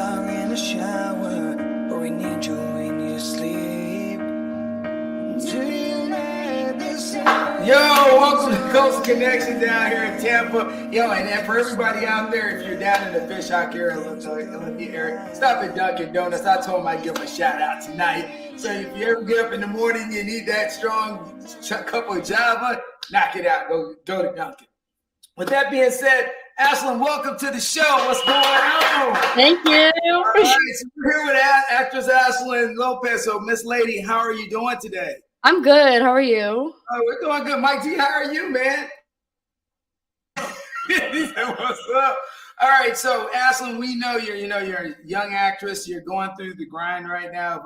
are in the shower, but we need you in your sleep. Do you let this Yo, welcome to Coast Connection down here in Tampa. Yo, and for everybody out there, if you're down in the Fish Hawk area, stop at Dunkin' Donuts. I told him I'd give him a shout out tonight. So if you ever get up in the morning, you need that strong cup of Java, knock it out. Go to Dunkin'. With that being said, Ashlyn, welcome to the show. What's going on? Thank you. All right, so we're here with Actress Ashlyn Lopez. So, Miss Lady, how are you doing today? I'm good. How are you? Oh, we're doing good. Mike G, how are you, man? He said, what's up? All right, so Ashlyn, we know you're a young actress. You're going through the grind right now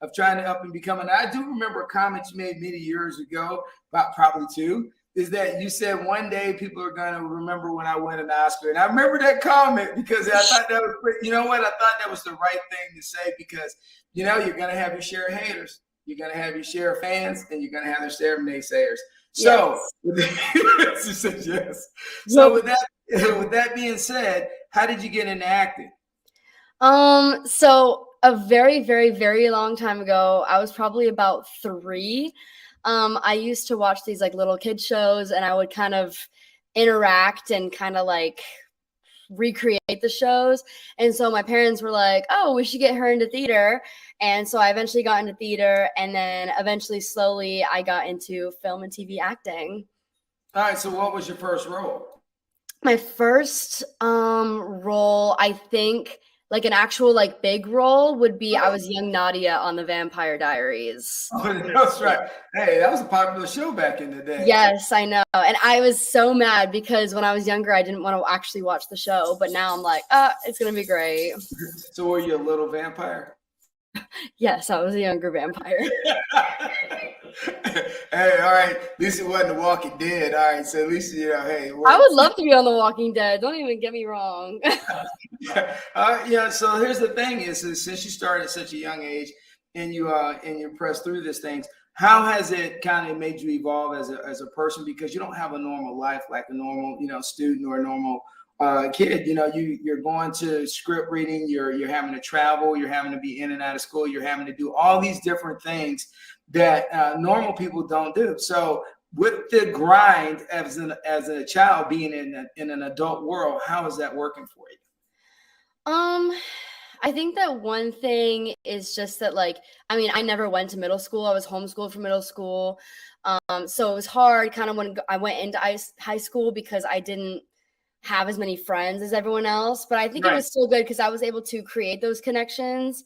of trying to up and become. And I do remember a comment you made many years ago, about probably two, is that you said one day people are going to remember when I win an Oscar. And I remember that comment because I thought that was, I thought that was the right thing to say because, you're going to have your share of haters. You're going to have your share of fans, and you're going to have your share of naysayers. So, yes. So with that being said, how did you get into acting? So a very, very, very long time ago, I was probably about 3. I used to watch these like little kid shows, and I would kind of interact and kind of like recreate the shows. And so my parents were like, oh, we should get her into theater. And so I eventually got into theater, and then eventually slowly I got into film and TV acting. All right, so what was your first role? My first role, I think, like an actual like big role would be I was Young Nadia on the Vampire Diaries. Oh, that's right. Hey, that was a popular show back in the day. Yes, I know. And I was so mad because when I was younger, I didn't want to actually watch the show. But now I'm like, it's going to be great. So were you a little vampire? Yes, I was a younger vampire. Hey, all right. At least it wasn't The Walking Dead. All right, so at least, hey. I would love to be on The Walking Dead. Don't even get me wrong. So here's the thing is since you started at such a young age and you pressed through these things, how has it kind of made you evolve as a person? Because you don't have a normal life like a normal, student or a normal kid. You're going to script reading, you're having to travel, you're having to be in and out of school, you're having to do all these different things that normal people don't do. So with the grind as a child being in an adult world, how is that working for you? I think that one thing is just that, I never went to middle school. I was homeschooled for middle school. So it was hard kind of when I went into high school because I didn't have as many friends as everyone else, but I think It was still good because I was able to create those connections.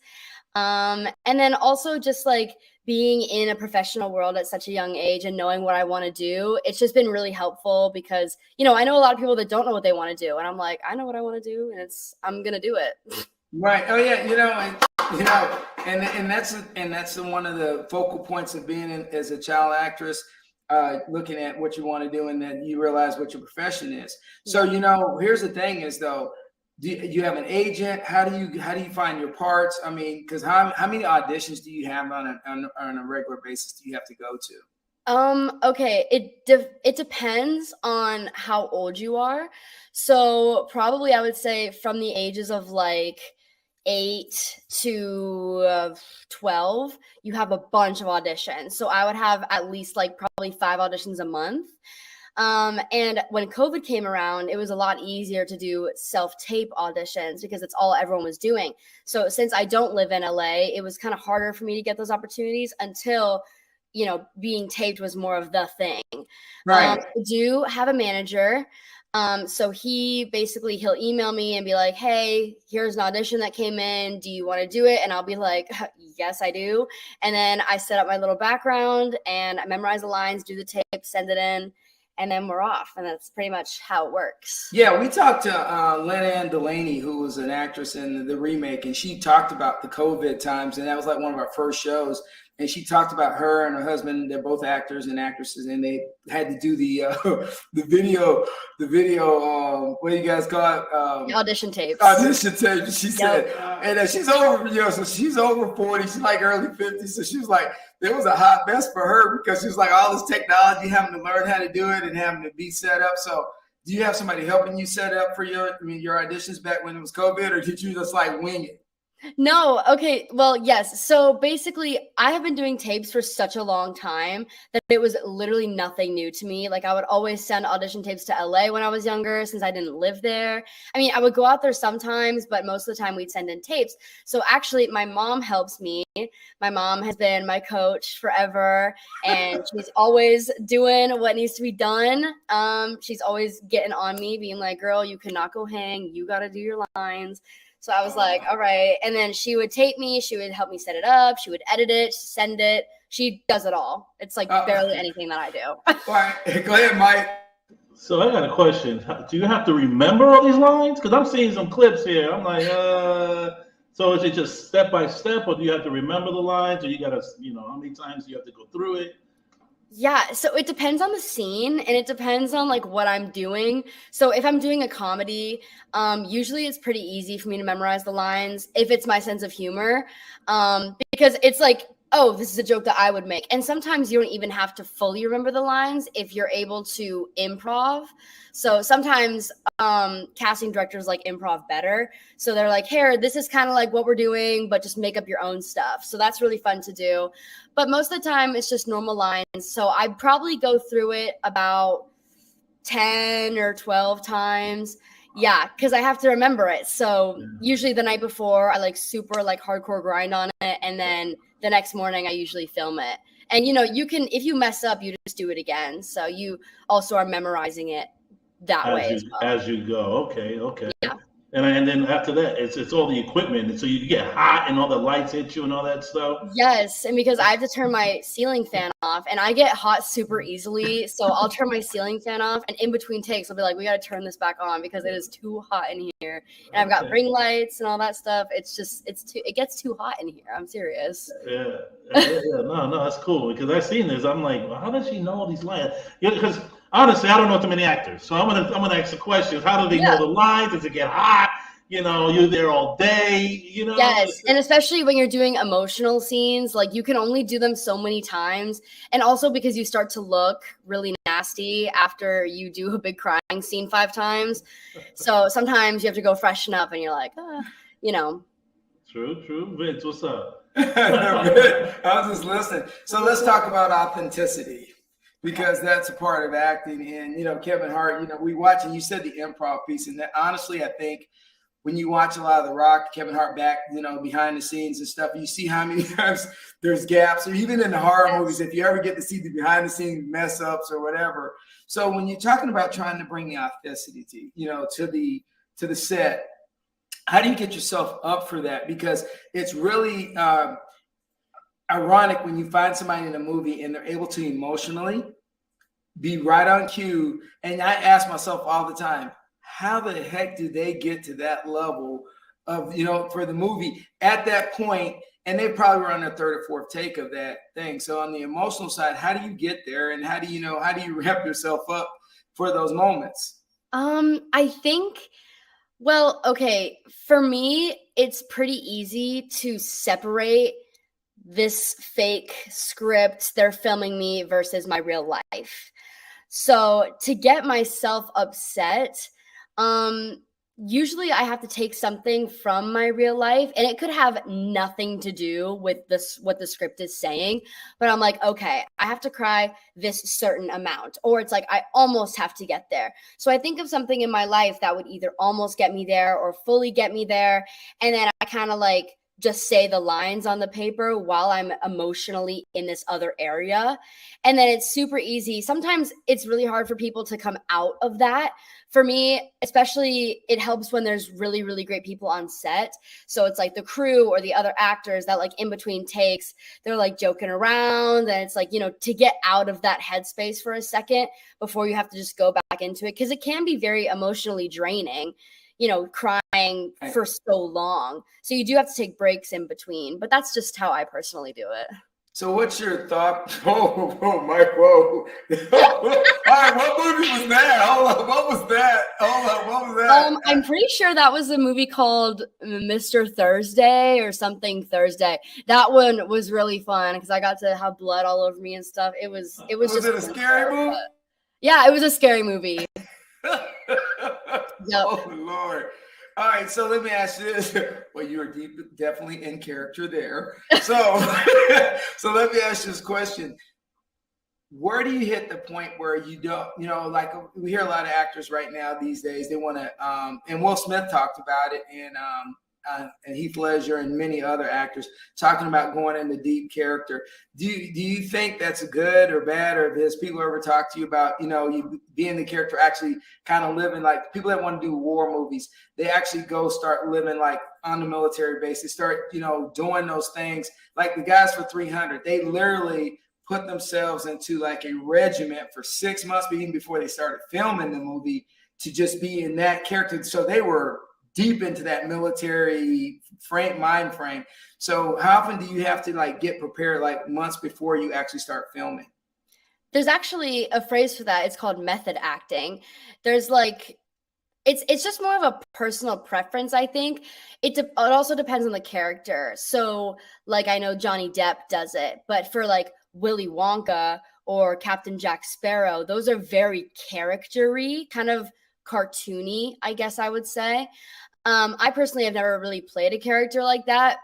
And then also just like being in a professional world at such a young age and knowing what I want to do, it's just been really helpful because, I know a lot of people that don't know what they want to do. And I'm like, I know what I want to do and I'm going to do it. Right. Oh yeah. And that's one of the focal points of being as a child actress, looking at what you want to do and then you realize what your profession is. So, here's the thing is though, do you have an agent? How do you find your parts? I mean, because how many auditions do you have on a regular basis do you have to go to? Okay. It depends on how old you are. So probably I would say from the ages of like 8 to 12, you have a bunch of auditions. So I would have at least like probably 5 auditions a month. And when COVID came around, it was a lot easier to do self-tape auditions because it's all everyone was doing. So since I don't live in LA, it was kind of harder for me to get those opportunities until, being taped was more of the thing. Right. I do have a manager. So he'll email me and be like, hey, here's an audition that came in. Do you want to do it? And I'll be like, yes, I do. And then I set up my little background and I memorize the lines, do the tape, send it in. And then we're off, and that's pretty much how it works. Yeah, we talked to Lena Ann Delaney, who was an actress in the remake, and she talked about the COVID times, and that was like one of our first shows. And she talked about her and her husband. They're both actors and actresses, and they had to do the video. What do you guys call it? Audition tapes. Audition tapes. She said, and she's over. So she's over 40. She's like early 50s. So she was like, it was a hot mess for her because she was like all this technology, having to learn how to do it and having to be set up. So do you have somebody helping you set up for your auditions back when it was COVID, or did you just like wing it? No, okay. Well, yes. So basically, I have been doing tapes for such a long time that it was literally nothing new to me. Like, I would always send audition tapes to LA when I was younger, since I didn't live there. I mean, I would go out there sometimes, but most of the time we'd send in tapes. So actually, my mom helps me. My mom has been my coach forever, and she's always doing what needs to be done. She's always getting on me, being like, girl, you cannot go hang. You got to do your lines. So I was like, all right. And then she would tape me. She would help me set it up. She would edit it, send it. She does it all. It's like barely anything that I do. All right. Go ahead, Mike. So I got a question. Do you have to remember all these lines? Because I'm seeing some clips here. I'm like, so is it just step by step, or do you have to remember the lines, or you got to, how many times do you have to go through it? Yeah, so it depends on the scene, and it depends on like what I'm doing. So if I'm doing a comedy, usually it's pretty easy for me to memorize the lines if it's my sense of humor, because it's like, oh, this is a joke that I would make. And sometimes you don't even have to fully remember the lines if you're able to improv. So sometimes casting directors like improv better. So they're like, here, this is kind of like what we're doing, but just make up your own stuff. So that's really fun to do. But most of the time it's just normal lines. So I probably go through it about 10 or 12 times. Yeah, because I have to remember it. So usually the night before, I like super like hardcore grind on it. And then the next morning I usually film it. And you can, if you mess up, you just do it again. So you also are memorizing it that way as well. As you go. Okay. Yeah. And then after that, it's all the equipment, and so you get hot and all the lights hit you and all that stuff. Yes, and because I have to turn my ceiling fan off, and I get hot super easily, so I'll turn my ceiling fan off, and in between takes, I'll be like, we got to turn this back on because it is too hot in here. And I've got ring lights and all that stuff. It gets too hot in here. I'm serious. Yeah. No, that's cool, because I've seen this. I'm like, well, how does she know all these lines? Because honestly, I don't know too many actors, so I'm gonna ask the questions. How do they know the lines? Does it get hot? You're there all day. Yes, and especially when you're doing emotional scenes, like you can only do them so many times, and also because you start to look really nasty after you do a big crying scene 5 times. So sometimes you have to go freshen up, and you're like, True. Vince, what's up? Good. I was just listening. So let's talk about authenticity, because that's a part of acting. And, Kevin Hart, we watch, and you said the improv piece. And that, honestly, I think when you watch a lot of The Rock, Kevin Hart back, behind the scenes and stuff, you see how many times there's gaps, or even in the horror movies, if you ever get to see the behind the scenes mess ups or whatever. So when you're talking about trying to bring the authenticity, to the set, how do you get yourself up for that? Because it's really ironic when you find somebody in a movie and they're able to emotionally be right on cue. And I ask myself all the time, how the heck do they get to that level of, for the movie at that point? And they probably were on their 3rd or 4th take of that thing. So on the emotional side, how do you get there? And how do you wrap yourself up for those moments? I think, well, okay, for me, it's pretty easy to separate this fake script they're filming me versus my real life. So to get myself upset, usually I have to take something from my real life, and it could have nothing to do with what the script is saying, but I'm like, okay, I have to cry this certain amount, or it's like I almost have to get there. So I think of something in my life that would either almost get me there or fully get me there, and then I kind of like just say the lines on the paper while I'm emotionally in this other area. And then it's super easy. Sometimes it's really hard for people to come out of that. For me, especially, it helps when there's really, really great people on set. So it's like the crew or the other actors that like in between takes, they're like joking around. And it's like, to get out of that headspace for a second before you have to just go back into it. Because it can be very emotionally draining, crying for so long. So you do have to take breaks in between, but that's just how I personally do it. So what's your thought? Whoa, Mike, whoa. All right, what movie was that? Hold on, what was that? I'm pretty sure that was a movie called Mr. Thursday or something Thursday. That one was really fun because I got to have blood all over me and stuff. Was it a scary movie? Yeah, it was a scary movie. Yep. Oh Lord. All right, so let me ask you this. Well, you are definitely in character there. So, so let me ask you this question. Where do you hit the point where you don't, like we hear a lot of actors right now these days, they want to, and Will Smith talked about it, and Heath Ledger and many other actors talking about going into deep character. Do you think that's good or bad, or has people ever talked to you about, you being the character, actually kind of living like people that want to do war movies, they actually go start living like on the military base, they start, doing those things like the guys for 300, they literally put themselves into like a regiment for 6 months, even before they started filming the movie, to just be in that character. So they were deep into that military mind frame. So how often do you have to like get prepared, like months before you actually start filming? There's actually a phrase for that. It's called method acting. There's like, it's just more of a personal preference, I think. It also depends on the character. So like, I know Johnny Depp does it, but for like Willy Wonka or Captain Jack Sparrow, those are very character-y, kind of cartoony, I guess I would say. I personally have never really played a character like that,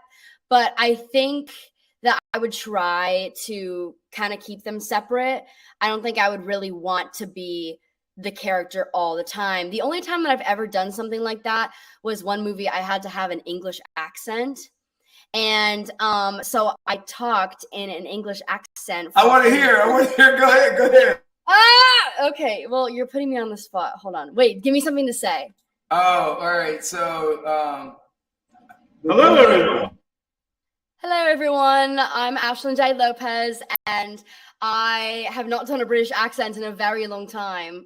but I think that I would try to kind of keep them separate. I don't think I would really want to be the character all the time. The only time that I've ever done something like that was one movie I had to have an English accent. And so I talked in an English accent. I want to hear. Go ahead. Okay. Well, you're putting me on the spot. Hold on. Wait, give me something to say. Oh, all right. So, hello, everyone. Hello, everyone. I'm Ashlyn Jade Lopez, and I have not done a British accent in a very long time.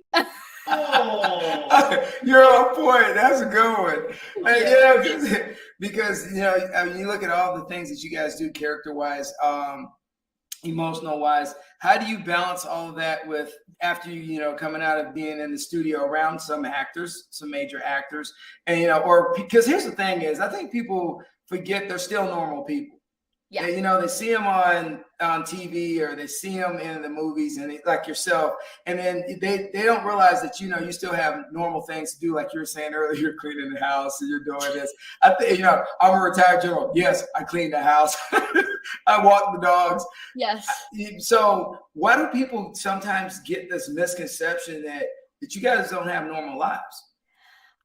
Oh. You're on point. That's a good one. Yeah. Because you look at all the things that you guys do character-wise, emotional-wise. How do you balance all of that with after coming out of being in the studio around some actors, some major actors, and or because here's the thing is, I think people forget they're still normal people. Yeah, they see them on TV or they see them in the movies, and like yourself, and then they don't realize that you still have normal things to do, like you were saying earlier. You're cleaning the house and you're doing this. I think I'm a retired general. Yes, I clean the house. I walk the dogs. Yes. So why do people sometimes get this misconception that you guys don't have normal lives?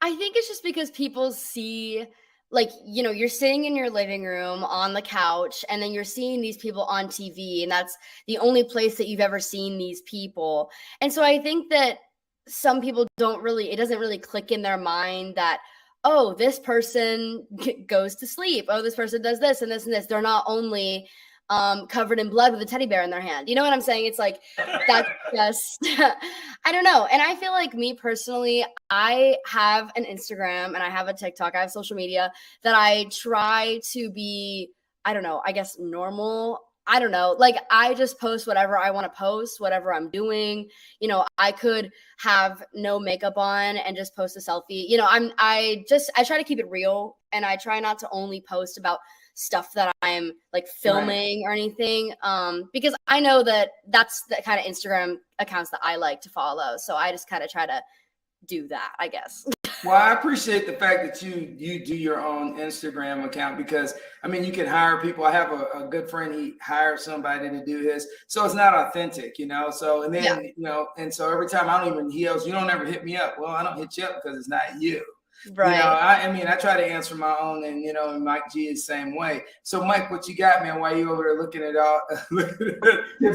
I think it's just because people see, like, you're sitting in your living room on the couch, and then you're seeing these people on TV, and that's the only place that you've ever seen these people. And so I think that some people it doesn't really click in their mind that, oh, this person goes to sleep. Oh, this person does this and this and this. They're not only covered in blood with a teddy bear in their hand. You know what I'm saying? It's like, that's just, I don't know. And I feel like, me personally, I have an Instagram and I have a TikTok. I have social media that I try to be, I don't know, I guess normal. I don't know. Like, I just post whatever I want to post, whatever I'm doing. I could have no makeup on and just post a selfie. I try to keep it real, and I try not to only post about stuff that I'm like filming or anything, because I know that that's the kind of Instagram accounts that I like to follow. So I just kind of try to do that, I guess. Well, I appreciate the fact that you do your own Instagram account, because you can hire people. I have a good friend, he hired somebody to do his, so it's not authentic, so, and then and so every time he yells, "You don't ever hit me up." Well, I don't hit you up because it's not you. Right. I try to answer my own, and Mike G is the same way. So, Mike, what you got, man? Why you over there looking at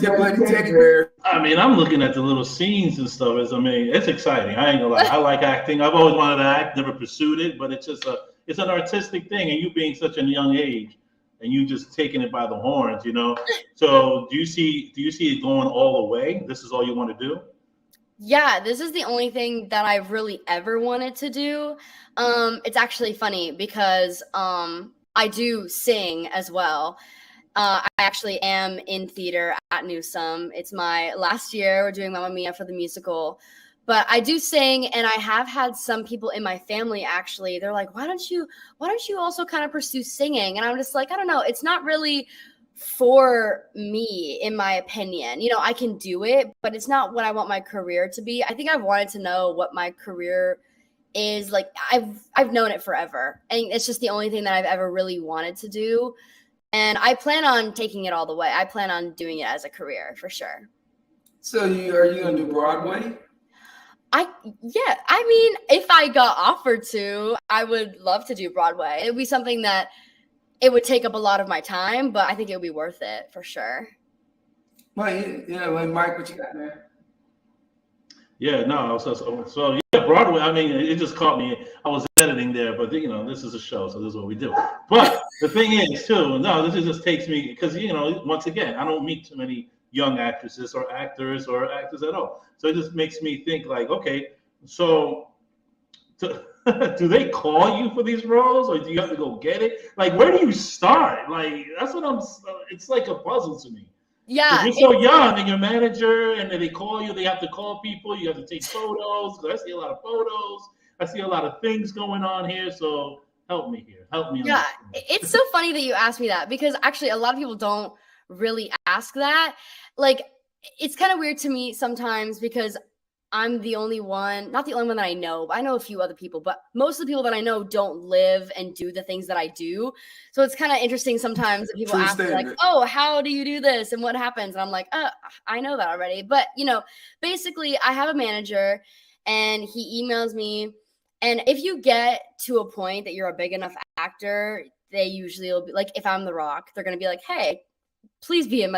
your bloody teddy bear? I'm looking at the little scenes and stuff. It's exciting. I ain't gonna lie. I like acting. I've always wanted to act, never pursued it, but it's an artistic thing. And you being such a young age, and you just taking it by the horns, So, do you see it going all the way? This is all you want to do? Yeah, this is the only thing that I've really ever wanted to do. It's actually funny because I do sing as well. I actually am in theater at Newsome. It's my last year. We're doing Mamma Mia for the musical. But I do sing, and I have had some people in my family, actually, they're like, why don't you also kind of pursue singing? And I'm just like, I don't know. It's not really for me, in my opinion. I can do it, but it's not what I want my career to be. I think I've wanted to know what my career is like I've known it forever, and it's just the only thing that I've ever really wanted to do. And I plan on taking it all the way. I plan on doing it as a career for sure. So are you gonna do Broadway? I mean, if I got offered to, I would love to do Broadway. It would be something that it would take up a lot of my time, but I think it would be worth it for sure. Well, like Mike, what you got there? Yeah, no, so yeah, Broadway. I mean, it just caught me. I was editing there, but this is a show, so this is what we do. But the thing is, too, no, this just takes me because once again, I don't meet too many young actresses or actors at all. So it just makes me think like, okay, so do they call you for these roles, or do you have to go get it? Like, where do you start? Like, that's what it's like a puzzle to me. Yeah, you're so young, and your manager, and then they call you. They have to call people. You have to take photos. I see a lot of photos. I see a lot of things going on here. So help me here. Help me. Yeah, it's so funny that you asked me that, because actually a lot of people don't really ask that. Like, it's kind of weird to me sometimes because I'm the only one, not the only one that I know, but I know a few other people, but most of the people that I know don't live and do the things that I do. So it's kind of interesting sometimes that people ask me like, oh, how do you do this? And what happens? And I'm like, I know that already. But, basically I have a manager and he emails me. And if you get to a point that you're a big enough actor, they usually will be like, if I'm The Rock, they're going to be like, hey, please be in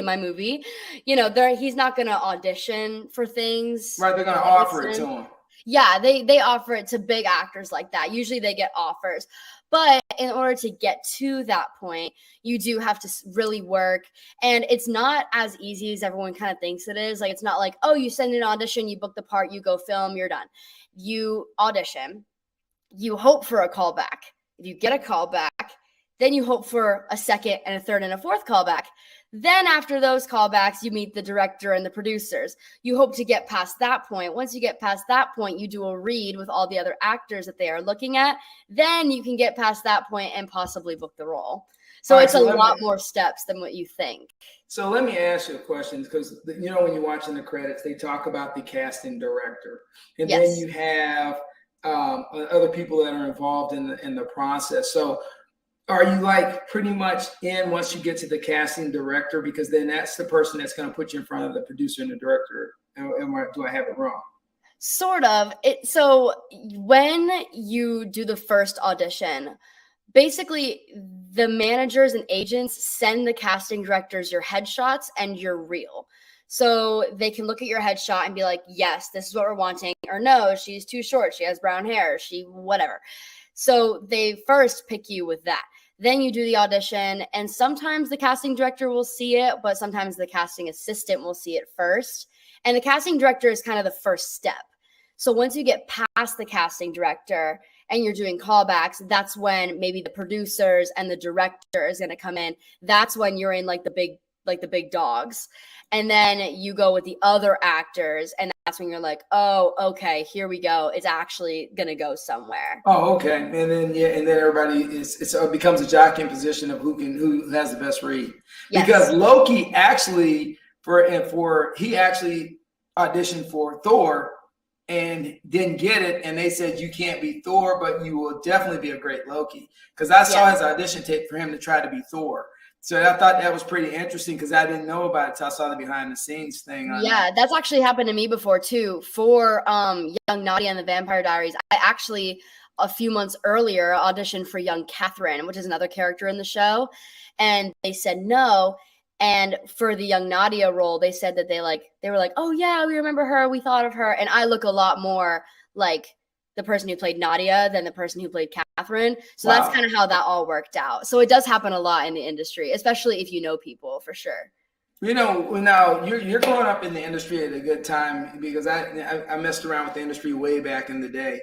my movie. He's not going to audition for things. Right, they're going to offer it to him. Yeah, they offer it to big actors like that. Usually they get offers. But in order to get to that point, you do have to really work. And it's not as easy as everyone kind of thinks it is. Like, it's not like, oh, you send an audition, you book the part, you go film, you're done. You audition, you hope for a callback. If you get a callback, then you hope for a second and a third and a fourth callback. Then after those callbacks, you meet the director and the producers. You hope to get past that point. Once you get past that point, you do a read with all the other actors that they are looking at. Then you can get past that point and possibly book the role. So it's a lot more steps than what you think. So let me ask you a question, because when you're watching the credits, they talk about the casting director, and then you have other people that are involved in the process. So are you like pretty much in once you get to the casting director, because then that's the person that's going to put you in front of the producer and the director? Do I have it wrong? Sort of. So when you do the first audition, basically the managers and agents send the casting directors your headshots and your reel. So they can look at your headshot and be like, yes, this is what we're wanting, or no, she's too short, she has brown hair, she whatever. So they first pick you with that. Then you do the audition, and sometimes the casting director will see it, but sometimes the casting assistant will see it first. And the casting director is kind of the first step. So once you get past the casting director and you're doing callbacks, that's when maybe the producers and the director is going to come in. That's when you're in like the big dogs. And then you go with the other actors, and that's when you're like, oh, okay, here we go. It's actually going to go somewhere. Oh, okay. And then everybody it becomes a jockeying position of who has the best read. Yes. Because Loki actually he actually auditioned for Thor and didn't get it, and they said you can't be Thor, but you will definitely be a great Loki. Because I saw his audition tape for him to try to be Thor. So I thought that was pretty interesting because I didn't know about it until I saw the behind the scenes thing. That's actually happened to me before too. For Young Nadia and the Vampire Diaries, I actually a few months earlier auditioned for young Catherine, which is another character in the show, and they said no. And for the young Nadia role, they said that they were like, oh yeah, we remember her, we thought of her, and I look a lot more like the person who played Nadia than the person who played Catherine. So That's kind of how that all worked out. So it does happen a lot in the industry, especially if you know people, for sure. Now you're growing up in the industry at a good time, because I messed around with the industry way back in the day.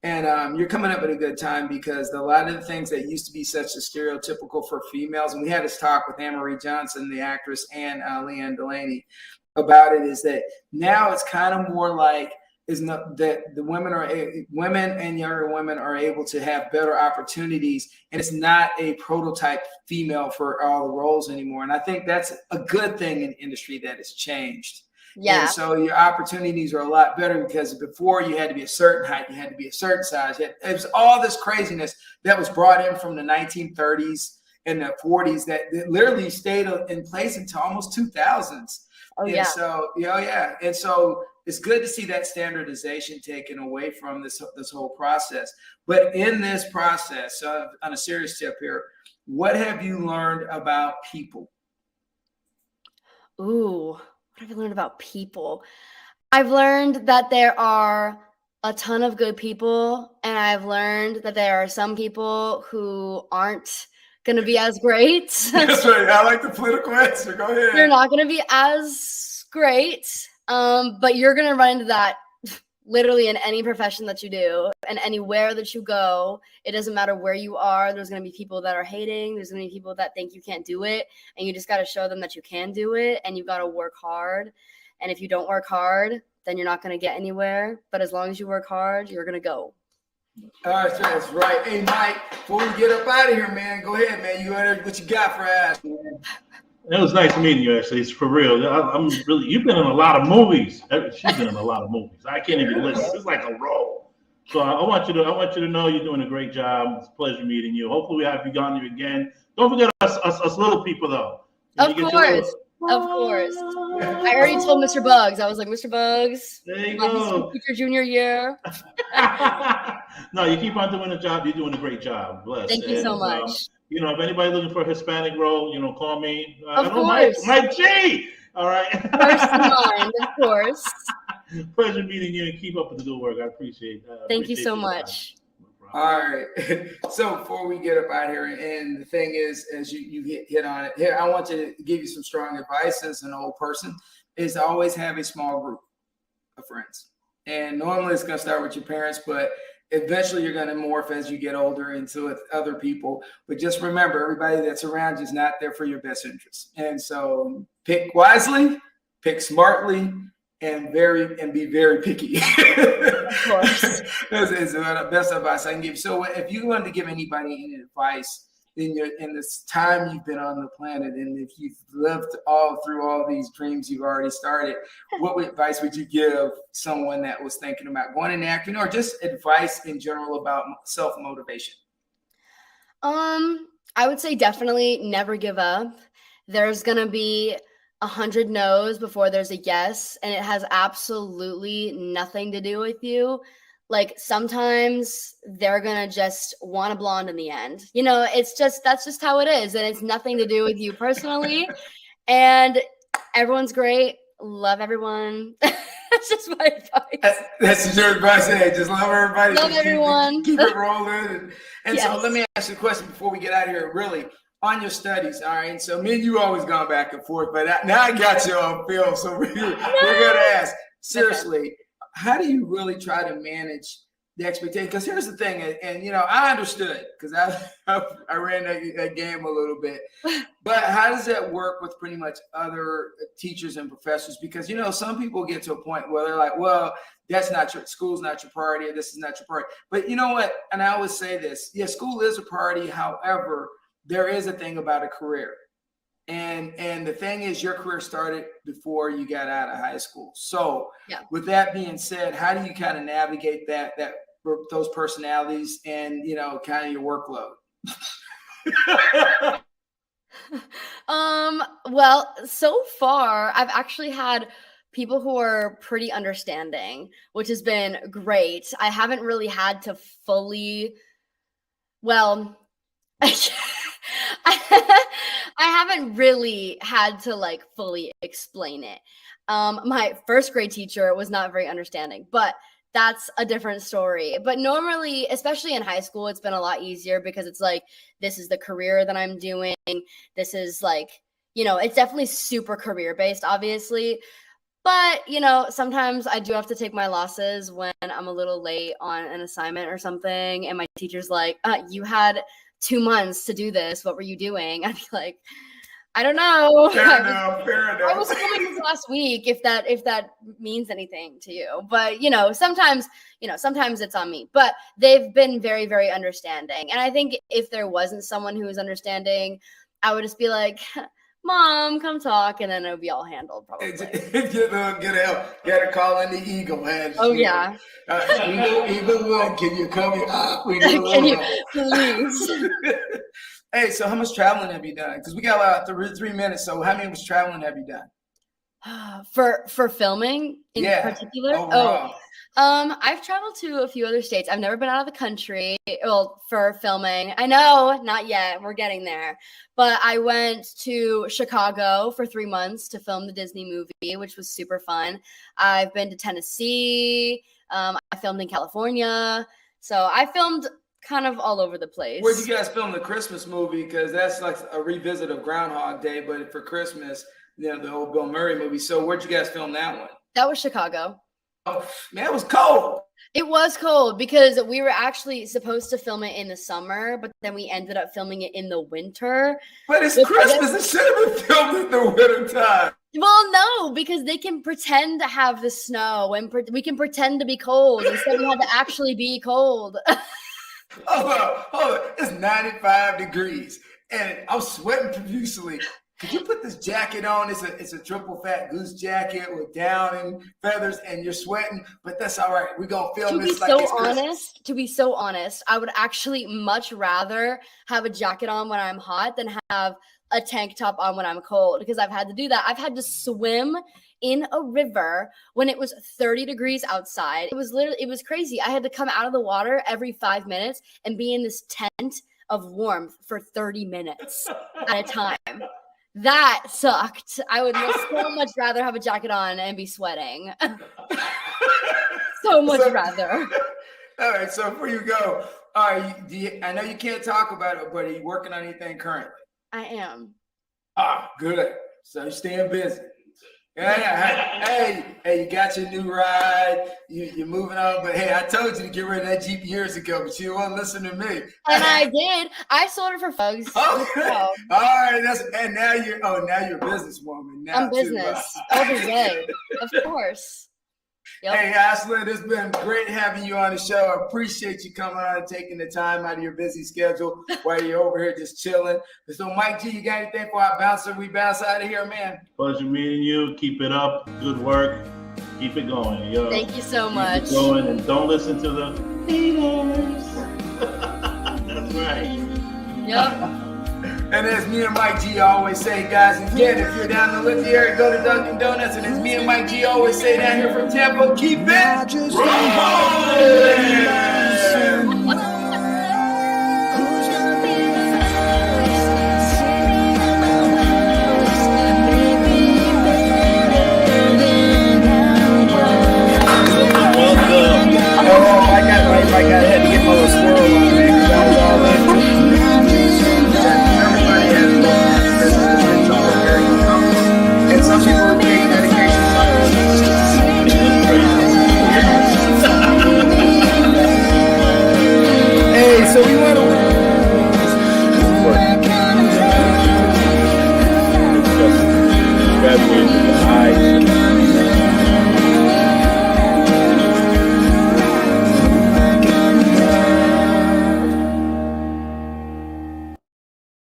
And you're coming up at a good time, because a lot of the things that used to be such a stereotypical for females, and we had this talk with Anne-Marie Johnson, the actress, and Leanne Delaney about it, is that now it's kind of more like, is not that the women and younger women are able to have better opportunities, and it's not a prototype female for all the roles anymore. And I think that's a good thing in the industry that has changed. Yeah. And so your opportunities are a lot better because before you had to be a certain height, you had to be a certain size. It was all this craziness that was brought in from the 1930s and the 40s that literally stayed in place until almost 2000s. Oh, and yeah. So, yeah. And so it's good to see that standardization taken away from this whole process. But in this process, on a serious tip here, what have you learned about people? Ooh, what have I learned about people? I've learned that there are a ton of good people, and I've learned that there are some people who aren't going to be as great. That's right. I like the political answer. Go ahead. You're not going to be as great, but you're going to run into that literally in any profession that you do and anywhere that you go. It doesn't matter where you are. There's going to be people that are hating. There's going to be people that think you can't do it, and you just got to show them that you can do it, and you got to work hard. And if you don't work hard, then you're not going to get anywhere. But as long as you work hard, you're going to go. All right, that's right. Hey, Mike, before we get up out of here, man, go ahead, man. You got what you got for Ash, man? It was nice meeting you, actually. It's for real. I'm really. You've been in a lot of movies. She's been in a lot of movies. I can't even listen. It's like a role. So I want you to know you're doing a great job. It's a pleasure meeting you. Hopefully we have you on here again. Don't forget us little people though. Of course. Of course. I already told Mr. Bugs. I was like, Mr. Bugs, there you go. Teacher junior year. No, you keep on doing the job. You're doing a great job. Bless. Thank you so much. If anybody looking for a Hispanic role, call me. Of course. Mike G. All right. First in line, of course. Pleasure meeting you, and keep up with the good work. I appreciate it. Thank you so much. All right. So before we get up out here, and the thing is, as you hit on it here, I want to give you some strong advice as an old person, is to always have a small group of friends. And normally it's going to start with your parents, but eventually you're going to morph as you get older into other people. But just remember, everybody that's around you is not there for your best interest. And so pick wisely, pick smartly, and be very picky. Of course. That's the best advice I can give. So if you wanted to give anybody any advice in this time you've been on the planet, and if you've lived through all these dreams you've already started, what advice would you give someone that was thinking about going into acting, or just advice in general about self-motivation? I would say definitely never give up. There's going to be 100 no's before there's a yes, and it has absolutely nothing to do with you. Like, sometimes they're gonna just want a blonde in the end. That's just how it is, and it's nothing to do with you personally. And everyone's great. Love everyone. That's just my advice. That's your advice. Hey, just love everybody. Love everyone. Keep it rolling. And Yes. So let me ask you a question before we get out of here. Really, on your studies, all right? So me and you always gone back and forth, but now I got you on film. So we're going to ask, seriously, how do you really try to manage the expectation? Because here's the thing, and I understood because I ran that game a little bit. But how does that work with pretty much other teachers and professors? Because some people get to a point where they're like, well, that's not school's not your priority, or this is not your priority. But you know what? And I always say this: yeah, school is a priority. However, there is a thing about a career. And the thing is, your career started before you got out of high school. So with that being said, how do you kind of navigate those personalities and, kind of your workload? Well, so far I've actually had people who are pretty understanding, which has been great. I haven't really had to fully, I haven't really had to fully explain it. My first grade teacher was not very understanding, but that's a different story. But normally, especially in high school, it's been a lot easier because it's this is the career that I'm doing. This is it's definitely super career based, obviously. But, sometimes I do have to take my losses when I'm a little late on an assignment or something. And my teacher's like, you had 2 months to do this. What were you doing? I'd be like, I don't know. Fair enough. I was filming this last week, if that means anything to you. But, sometimes it's on me. But they've been very, very understanding. And I think if there wasn't someone who was understanding, I would just be like, Mom, come talk, and then it'll be all handled probably. Get a call in the Eagle. Man. Oh yeah. Eagle One, can you come here? Can you please? Hey, so how much traveling have you done? Because we got 3 minutes. So how much traveling have you done? For filming in particular? Overall. I've traveled to a few other states. I've never been out of the country. Well, for filming. I know, not yet. We're getting there. But I went to Chicago for 3 months to film the Disney movie, which was super fun. I've been to Tennessee. I filmed in California. So I filmed kind of all over the place. Where'd you guys film the Christmas movie? Because that's like a revisit of Groundhog Day, but for Christmas, the old Bill Murray movie. So where'd you guys film that one? That was Chicago. Oh, man, it was cold. It was cold because we were actually supposed to film it in the summer, but then we ended up filming it in the winter. But it's Christmas. It should have been filmed in the winter time. Well, no, because they can pretend to have the snow and we can pretend to be cold. Instead, we had to actually be cold. Hold on. It's 95 degrees, and I'm sweating profusely. Could you put this jacket on? It's a triple fat goose jacket with down and feathers, and you're sweating, but that's all right. We're going to film this like it's Christmas. To be so honest, I would actually much rather have a jacket on when I'm hot than have a tank top on when I'm cold, because I've had to do that. I've had to swim in a river when it was 30 degrees outside. It was crazy. I had to come out of the water every 5 minutes and be in this tent of warmth for 30 minutes at a time. That sucked. I would so much rather have a jacket on and be sweating. So much rather. All right. So before you go, I know you can't talk about it, but are you working on anything currently? I am. Good. So you're staying busy. Yeah. Hey, you got your new ride. You're moving on. But hey, I told you to get rid of that Jeep years ago, but you won't listen to me. And I did. I sold it for folks. Okay. All right. And now you're a businesswoman. Now I'm business. Every day. Of course. Yep. Hey, Ashlyn, it's been great having you on the show. I appreciate you coming on and taking the time out of your busy schedule while you're over here just chilling. So, Mike G, you got anything for our bouncer? We bounce out of here, man. Pleasure meeting you. Keep it up. Good work. Keep it going, yo. Thank you so much. Keep it going, and don't listen to the haters. That's right. Yep. And as me and Mike G always say, guys, again, if you're down in the Lindsay area, go to Dunkin' Donuts. And as me and Mike G always say down here from Tampa, keep it rolling.